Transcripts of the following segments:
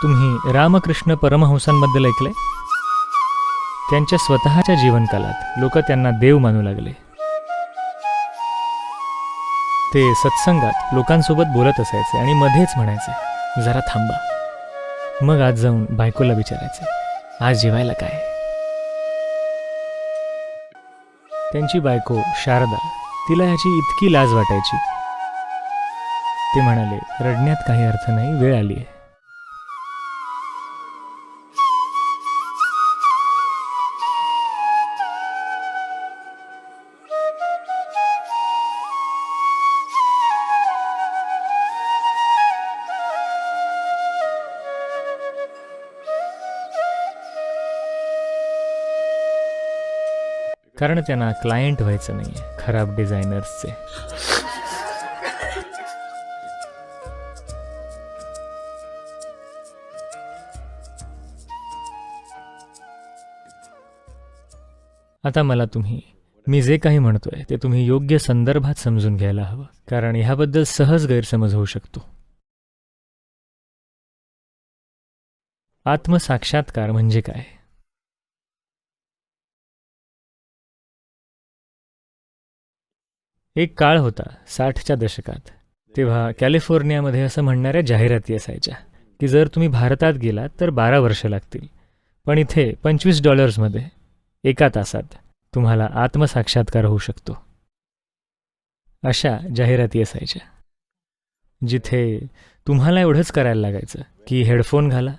तुम्ही रामकृष्ण परमहंसांबद्दल ऐकलंय? त्यांच्या स्वतःच्या जीवनकालात लोक त्यांना देव मानू लागले. ते सत्संगात लोकांसोबत बोलत असायचे आणि मध्येच म्हणायचे, जरा थांबा. मग आज जाऊन बायकोला विचारायचे, आज जेवायला काय? त्यांची बायको शारदा, तिला ह्याची इतकी लाज वाटायची. ते म्हणाले, रडण्यात काही अर्थ नाही, वेळ आली आहे. कारण त्यांना क्लायंट व्हायचं नाही खराब डिझायनर्सचे. आता मला मी जे काही म्हणतोय ते तुम्ही योग्य संदर्भात समजून घ्यायला हवं, कारण ह्याबद्दल सहज गैरसमज होऊ शकतो. आत्मसाक्षात्कार म्हणजे काय? एक काळ होता 60च्या दशकात. तेव्हा कॅलिफोर्नियामध्ये असं म्हणणाऱ्या जाहिराती असायच्या की जर तुम्ही भारतात गेलात तर 12 वर्ष लागतील, पण इथे $25 एका तासात तुम्हाला आत्मसाक्षात्कार होऊ शकतो. अशा जाहिराती असायच्या जिथे तुम्हाला एवढंच करायला लागायचं की हेडफोन घाला,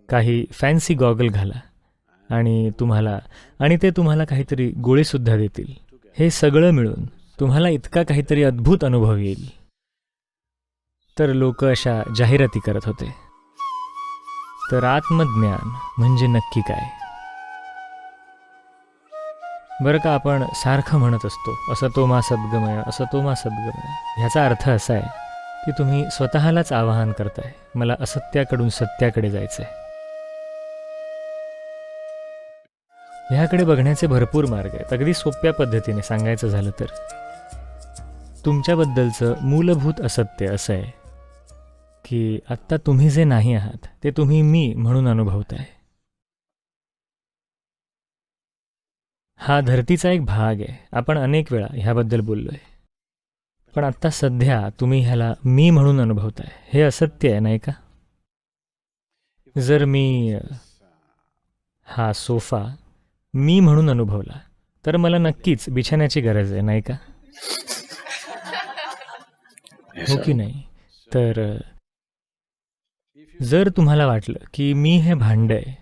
काही फॅन्सी गॉगल घाला आणि ते तुम्हाला काहीतरी गोळीसुद्धा देतील. हे सगळं मिळून तुम्हाला इतका काहीतरी अद्भुत अनुभव येईल. तर लोक अशा जाहिराती करत होते. तर आत्मज्ञान म्हणजे नक्की काय? बरं का, आपण सारखं म्हणत असतो असतो मा सद्गमय, असतो मा सद्गमय. ह्याचा अर्थ असा आहे की तुम्ही स्वतःलाच आवाहन करताय, मला असत्याकडून सत्याकडे जायचंय. ह्याकडे बघण्याचे भरपूर मार्ग आहेत. अगदी सोप्या पद्धतीने सांगायचं झालं तर तुमच्याबद्दलचं मूलभूत असत्य असं आहे की आत्ता तुम्ही जे नाही आहात ते तुम्ही मी म्हणून अनुभवताय. हा धरतीचा एक भाग आहे. आपण अनेक वेळा ह्याबद्दल बोललोय. पण आत्ता सध्या तुम्ही ह्याला मी म्हणून अनुभवताय. हे असत्य आहे, नाही का? जर मी हा सोफा मी म्हणून अनुभवला तर मला नक्कीच बिछाण्याची गरज आहे, नाही का? हो की नाही? तर जर तुम्हाला वाटलं की मी हे भांड आहे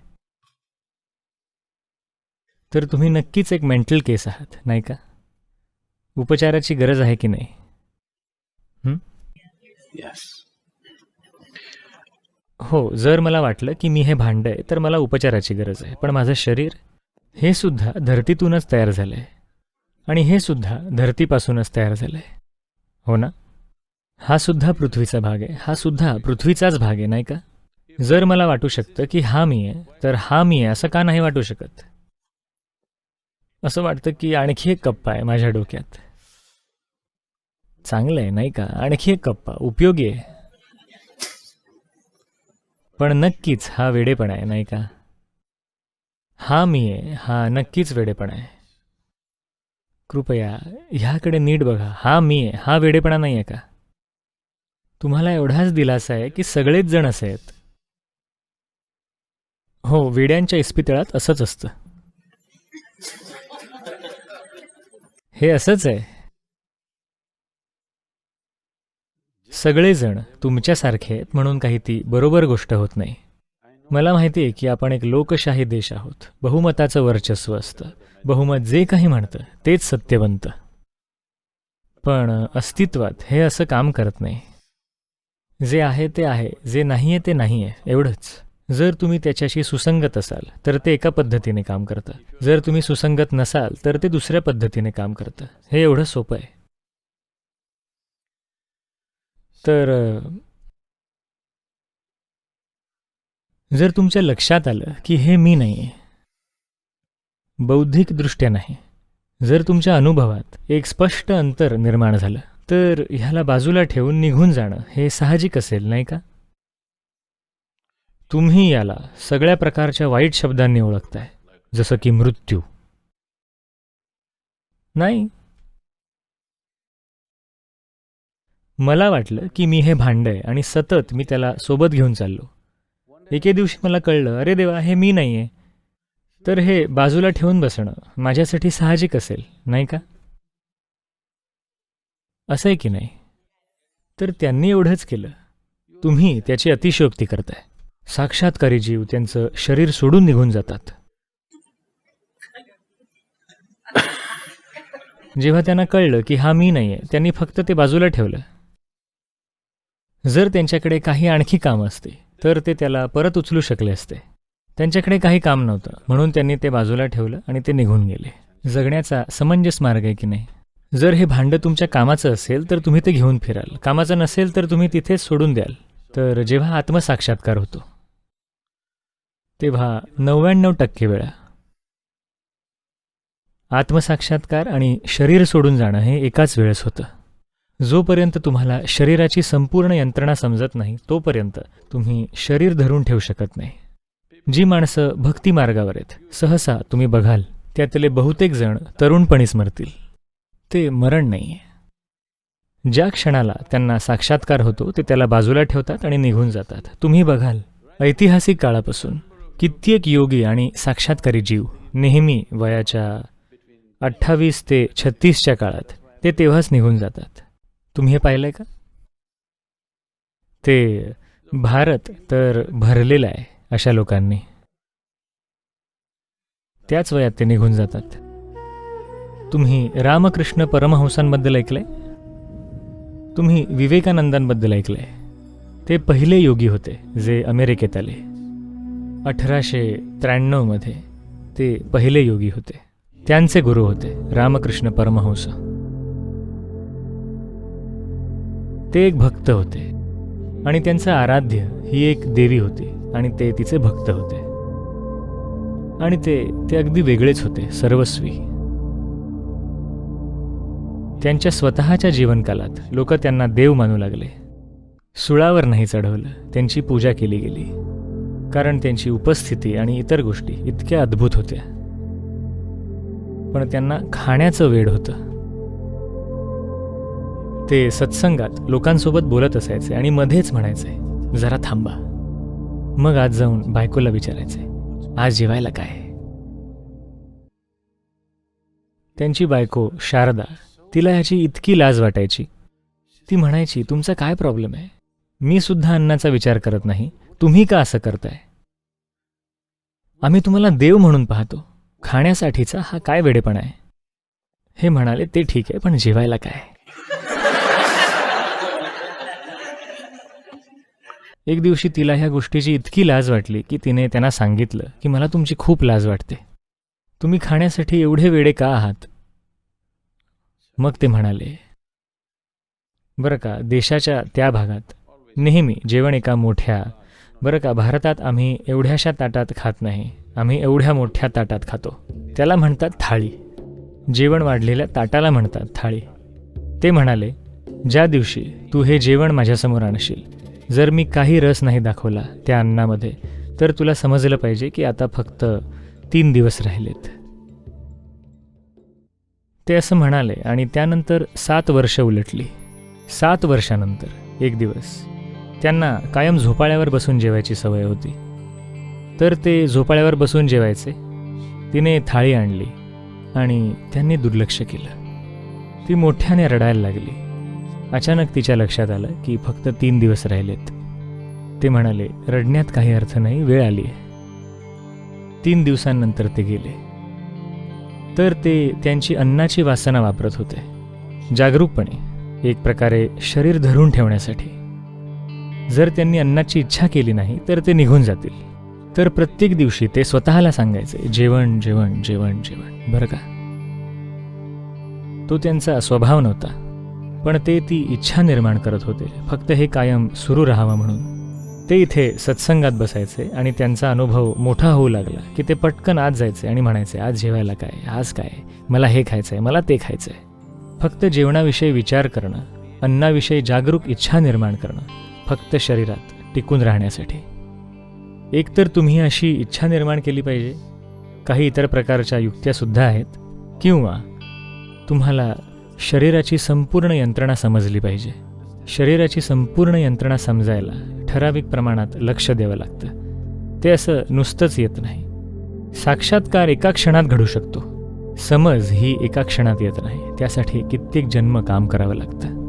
तर तुम्ही नक्कीच एक मेंटल केस आहात, नाही का? उपचाराची गरज आहे की नाही? हो, जर मला वाटलं की मी हे भांड आहे तर मला उपचाराची गरज आहे. पण माझं शरीर हे सुद्धा धरतीतूनच तयार झालंय आणि हे सुद्धा धरतीपासूनच तयार झालंय, हो ना? हा सुद्धा पृथ्वीचा भाग आहे, हा सुद्धा पृथ्वीचाच भाग आहे, नाही का? जर मला वाटू शकतं की हा मी आहे तर हा मी आहे असं का नाही वाटू शकत? असं वाटतं की आणखी एक कप्पा आहे माझ्या डोक्यात. चांगलं आहे, नाही का? आणखी एक कप्पा उपयोगी आहे. पण नक्कीच हा वेडेपणा आहे, नाही का? हा मी आहे हा नक्कीच वेडेपणा आहे. कृपया ह्याकडे नीट बघा. हा मी आहे हा वेडेपणा नाही आहे का? तुम्हाला एवढाच दिलासा आहे की सगळेच जण असे आहेत. हो, वेड्यांच्या इस्पितळात असंच असतं. हे असंच आहे. सगळेजण तुमच्यासारखे आहेत म्हणून काही ती बरोबर गोष्ट होत नाही. मला माहिती आहे की आपण एक लोकशाही देश आहोत. बहुमताचं वर्चस्व असतं. बहुमत जे काही म्हणतं तेच सत्य बनतं. पण अस्तित्वात हे असं काम करत नाही. जे आहे ते आहे, जे नाही आहे ते नाही आहे, एवढंच. जर तुम्ही त्याच्याशी सुसंगत असाल तर ते एका पद्धतीने काम करतं. जर तुम्ही सुसंगत नसाल तर ते दुसऱ्या पद्धतीने काम करतं. हे एवढं सोपं आहे. तर जर तुमच्या लक्षात आलं की हे मी नाही आहे, बौद्धिकदृष्ट्या नाही, जर तुमच्या अनुभवात एक स्पष्ट अंतर निर्माण झालं तर ह्याला बाजूला ठेवून निघून जाणं हे साहजिक असेल, नाही का? तुम्ही याला सगळ्या प्रकारच्या वाईट शब्दांनी ओळखताय, जसं की मृत्यू. नाही, मला वाटलं की मी हे भांड आहे आणि सतत मी त्याला सोबत घेऊन चाललो. एके दिवशी मला कळलं, अरे देवा, हे मी नाही आहे. तर हे बाजूला ठेवून बसणं माझ्यासाठी साहजिक असेल, नाही का? असं आहे की नाही? तर त्यांनी एवढंच केलं. तुम्ही त्याची अतिशयोक्ती करताय. साक्षात्कारी जीव त्यांचं शरीर सोडून निघून जातात. जेव्हा त्यांना कळलं की हा मी नाहीये, त्यांनी फक्त ते बाजूला ठेवलं. जर त्यांच्याकडे काही आणखी काम असते तर ते त्याला परत उचलू शकले असते. त्यांच्याकडे काही काम नव्हतं, म्हणून त्यांनी ते बाजूला ठेवलं आणि ते निघून गेले. जगण्याचा समंजस मार्ग आहे की नाही? जर हे भांडं तुमच्या कामाचं असेल तर तुम्ही ते घेऊन फिराल, कामाचं नसेल तर तुम्ही तिथेच सोडून द्याल. तर जेव्हा आत्मसाक्षात्कार होतो तेव्हा 99% वेळा आत्मसाक्षात्कार आणि शरीर सोडून जाणं हे एकाच वेळेस होतं. जोपर्यंत तुम्हाला शरीराची संपूर्ण यंत्रणा समजत नाही तोपर्यंत तुम्ही शरीर धरून ठेवू शकत नाही. जी माणसं भक्ती मार्गावर आहेत, सहसा तुम्ही बघाल त्यातले बहुतेक जण तरुणपणीच मरतील. ते मरण नाहीये. ज्या क्षणाला त्यांना साक्षात्कार होतो ते त्याला बाजूला ठेवतात आणि निघून जातात. तुम्ही बघाल ऐतिहासिक काळापासून कित्येक योगी आणि साक्षात्कारी जीव नेहमी वयाच्या 28 ते 36च्या काळात ते तेव्हाच निघून जातात. तुम्ही हे पाहिलंय का? ते भारत तर भरलेला आहे अशा लोकांनी. त्याच वयात ते निघून जातात. तुम्ही रामकृष्ण परमहंसांबद्दल ऐकलंय? तुम्ही विवेकानंदांबद्दल ऐकलंय? ते पहिले योगी होते जे अमेरिकेत आले. 1893 मध्ये ते पहिले योगी होते. त्यांचे गुरु होते रामकृष्ण परमहंस. ते एक भक्त होते आणि त्यांचं आराध्य ही एक देवी होती आणि ते तिचे भक्त होते. आणि ते अगदी वेगळेच होते, सर्वस्वी. त्यांच्या स्वतःच्या जीवनकालात लोक त्यांना देव मानू लागले. सुळावर नाही चढवलं, त्यांची पूजा केली गेली, कारण त्यांची उपस्थिती आणि इतर गोष्टी इतक्या अद्भुत होत्या. पण त्यांना खाण्याचं वेड होतं. ते सत्संगात लोकांसोबत बोलत असायचे आणि मध्येच म्हणायचे, जरा थांबा. मग आज जाऊन बायकोला विचारायचे, आज जेवायला काय? त्यांची बायको शारदा, तिला ह्याची इतकी लाज वाटायची. ती म्हणायची, तुमचा काय प्रॉब्लेम आहे? मी सुद्धा अन्नाचा विचार करत नाही, तुम्ही का असं करताय? आम्ही तुम्हाला देव म्हणून पाहतो, खाण्यासाठीचा हा काय वेडेपणा आहे? हे म्हणाले, ते ठीक आहे, पण जेवायला काय? एक दिवशी तिला ह्या गोष्टीची इतकी लाज वाटली की तिने त्यांना सांगितलं की मला तुमची खूप लाज वाटते. तुम्ही खाण्यासाठी एवढे वेडे का आहात? मग ते म्हणाले, बरं का, देशाच्या त्या भागात नेहमी जेवण एका मोठ्या, बरं का, भारतात आम्ही एवढ्याशा ताटात खात नाही, आम्ही एवढ्या मोठ्या ताटात खातो. त्याला म्हणतात थाळी. जेवण वाढलेल्या ताटाला म्हणतात थाळी. ते म्हणाले, ज्या दिवशी तू हे जेवण माझ्यासमोर आणशील, जर मी काही रस नाही दाखवला त्या अन्नामध्ये, तर तुला समजलं पाहिजे की आता फक्त 3 दिवस राहिलेत. ते असं म्हणाले आणि त्यानंतर 7 वर्ष उलटली. 7 वर्षानंतर एक दिवस त्यांना कायम झोपाळ्यावर बसून जेवायची सवय होती. तर ते झोपाळ्यावर बसून जेवायचे. तिने थाळी आणली आणि त्यांनी दुर्लक्ष केलं. ती मोठ्याने रडायला लागली. अचानक तिच्या लक्षात आलं की फक्त 3 दिवस राहिलेत. ते म्हणाले, रडण्यात काही अर्थ नाही, वेळ आली आहे. 3 दिवसांनंतर ते गेले. तर ते त्यांची अन्नाची वासना वापरत होते, जागरूकपणे, एक प्रकारे शरीर धरून ठेवण्यासाठी. जर त्यांनी अन्नाची इच्छा केली नाही तर ते निघून जातील. तर प्रत्येक दिवशी ते स्वतःला सांगायचे, जेवण जेवण जेवण जेवण. बरं का, तो त्यांचा स्वभाव नव्हता, पण ते ती इच्छा निर्माण करत होते, फक्त हे कायम सुरू राहावं म्हणून. ते इथे सत्संगात बसायचे आणि त्यांचा अनुभव मोठा होऊ लागला की ते पटकन आत जायचे आणि म्हणायचे, आज जेवायला काय, आज काय, मला हे खायचंय, मला ते खायचंय. फक्त जेवणाविषयी विचार करणं, अन्नाविषयी जागरूक इच्छा निर्माण करणं, फक्त शरीरात टिकून राहण्यासाठी. एकतर तुम्ही अशी इच्छा निर्माण केली पाहिजे, काही इतर प्रकारच्या युक्त्यासुद्धा आहेत, किंवा तुम्हाला शरीराची संपूर्ण यंत्रणा समजली पाहिजे. शरीराची संपूर्ण यंत्रणा समजायला ठराविक प्रमाणात लक्ष द्यावं लागतं. ते असं नुसतंच येत नाही. साक्षात्कार एका क्षणात घडू शकतो, समज ही एका क्षणात येत नाही. त्यासाठी कित्येक जन्म काम करावं लागतं.